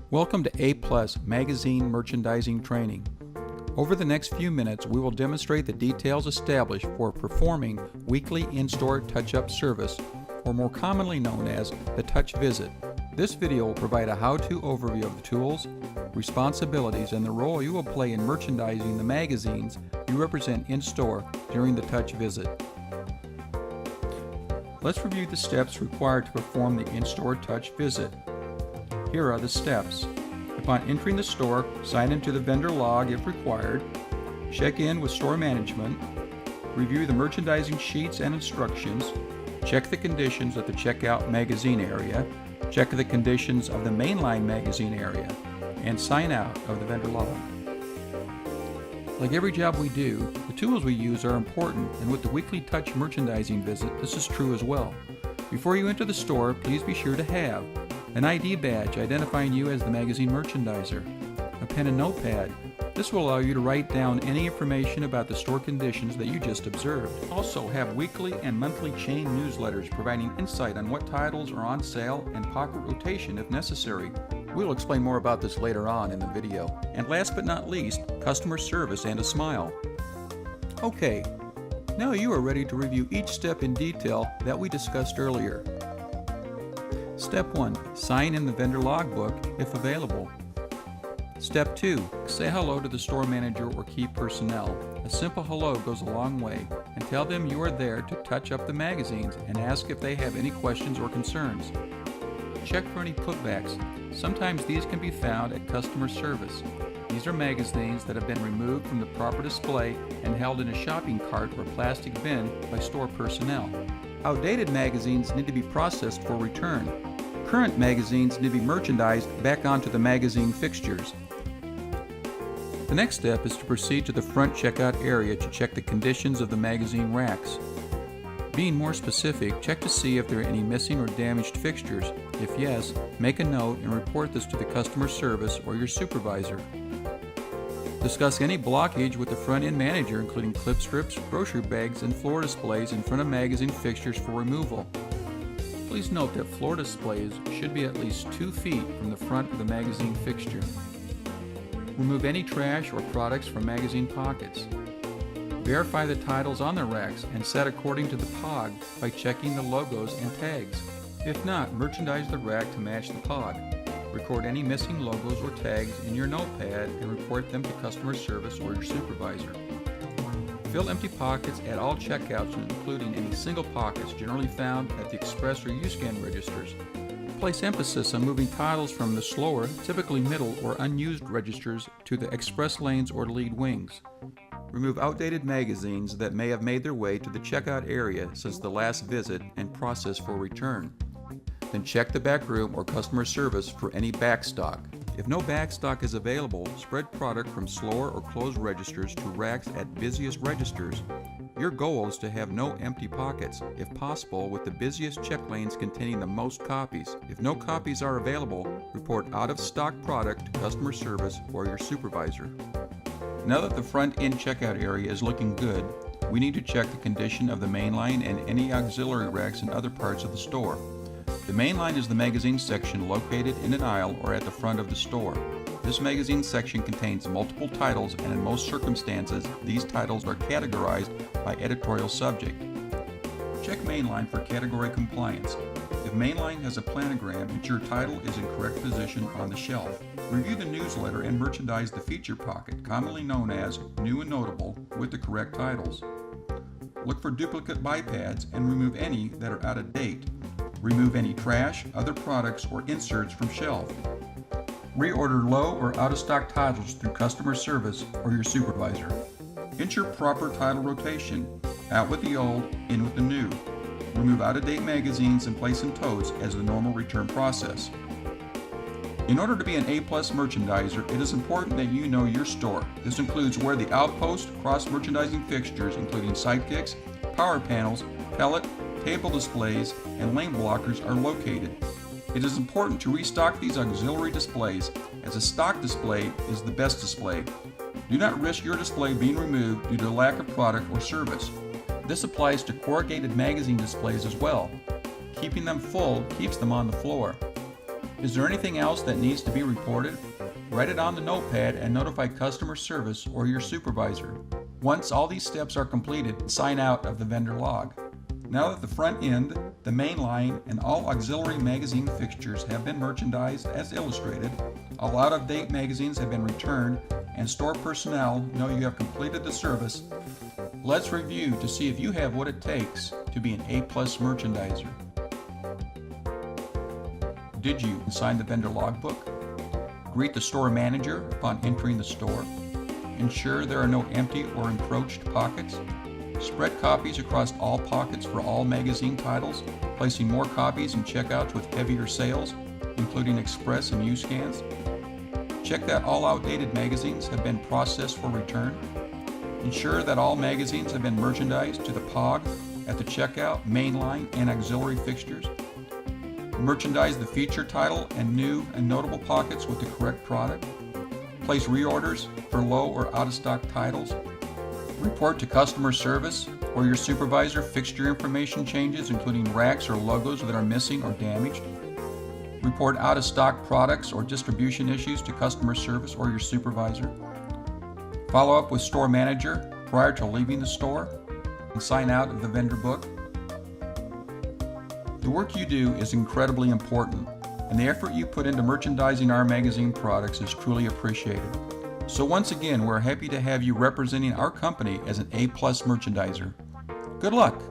Welcome to A+ Magazine Merchandising Training. Over the next few minutes, we will demonstrate the details established for performing weekly in-store touch-up service, or more commonly known as the touch visit. This video will provide a how-to overview of the tools, responsibilities, and the role you will play in merchandising the magazines you represent in-store during the touch visit. Let's review the steps required to perform the in-store touch visit. Here are the steps. Upon entering the store, sign into the vendor log if required, check in with store management, review the merchandising sheets and instructions, check the conditions of the checkout magazine area, check the conditions of the mainline magazine area, and sign out of the vendor log. Like every job we do, the tools we use are important, and with the weekly touch merchandising visit, this is true as well. Before you enter the store, please be sure to have an ID badge identifying you as the magazine merchandiser, a pen and notepad. This will allow you to write down any information about the store conditions that you just observed. Also have weekly and monthly chain newsletters providing insight on what titles are on sale and pocket rotation if necessary. We will explain more about this later on in the video. And last but not least, customer service and a smile. Okay, now you are ready to review each step in detail that we discussed earlier. Step 1. Sign in the vendor logbook if available. Step 2. Say hello to the store manager or key personnel. A simple hello goes a long way, and tell them you are there to touch up the magazines and ask if they have any questions or concerns. Check for any putbacks. Sometimes these can be found at customer service. These are magazines that have been removed from the proper display and held in a shopping cart or plastic bin by store personnel. Outdated magazines need to be processed for return. Current magazines need to be merchandised back onto the magazine fixtures. The next step is to proceed to the front checkout area to check the conditions of the magazine racks. Being more specific, check to see if there are any missing or damaged fixtures. If yes, make a note and report this to the customer service or your supervisor. Discuss any blockage with the front-end manager, including clip strips, grocery bags, and floor displays in front of magazine fixtures for removal. Please note that floor displays should be at least 2 feet from the front of the magazine fixture. Remove any trash or products from magazine pockets. Verify the titles on the racks and set according to the POG by checking the logos and tags. If not, merchandise the rack to match the POG. Record any missing logos or tags in your notepad and report them to customer service or your supervisor. Fill empty pockets at all checkouts, including any single pockets generally found at the express or U-scan registers. Place emphasis on moving titles from the slower, typically middle or unused registers to the express lanes or lead wings. Remove outdated magazines that may have made their way to the checkout area since the last visit and process for return. Then check the back room or customer service for any back stock. If no back stock is available, spread product from slower or closed registers to racks at busiest registers. Your goal is to have no empty pockets, if possible with the busiest check lanes containing the most copies. If no copies are available, report out-of-stock product to customer service or your supervisor. Now that the front-end checkout area is looking good, we need to check the condition of the mainline and any auxiliary racks in other parts of the store. The main line is the magazine section located in an aisle or at the front of the store. This magazine section contains multiple titles, and in most circumstances, these titles are categorized by editorial subject. Check mainline for category compliance. If mainline has a planogram, ensure title is in correct position on the shelf. Review the newsletter and merchandise the feature pocket, commonly known as New and Notable, with the correct titles. Look for duplicate buy pads and remove any that are out of date. Remove any trash, other products, or inserts from shelf. Reorder low or out-of-stock titles through customer service or your supervisor. Ensure proper title rotation. Out with the old, in with the new. Remove out-of-date magazines and place in totes as the normal return process. In order to be an A+ merchandiser, it is important that you know your store. This includes where the outpost, cross-merchandising fixtures, including sidekicks, power panels, pellet, table displays, and lane blockers are located. It is important to restock these auxiliary displays, as a stock display is the best display. Do not risk your display being removed due to lack of product or service. This applies to corrugated magazine displays as well. Keeping them full keeps them on the floor. Is there anything else that needs to be reported? Write it on the notepad and notify customer service or your supervisor. Once all these steps are completed, sign out of the vendor log. Now that the front end, the main line, and all auxiliary magazine fixtures have been merchandised as illustrated, all out-of-date magazines have been returned, and store personnel know you have completed the service, let's review to see if you have what it takes to be an A+ merchandiser. Did you sign the vendor logbook? Greet the store manager upon entering the store? Ensure there are no empty or encroached pockets? Spread copies across all pockets for all magazine titles, placing more copies in checkouts with heavier sales, including express and U-scans? Check that all outdated magazines have been processed for return. Ensure that all magazines have been merchandised to the POG at the checkout, main line, and auxiliary fixtures. Merchandise the feature title and new and notable pockets with the correct product. Place reorders for low or out-of-stock titles. Report to customer service or your supervisor fixture information changes, including racks or logos that are missing or damaged. Report out-of-stock products or distribution issues to customer service or your supervisor. Follow up with store manager prior to leaving the store and sign out of the vendor book. The work you do is incredibly important, and the effort you put into merchandising our magazine products is truly appreciated. So once again, we're happy to have you representing our company as an A+ merchandiser. Good luck!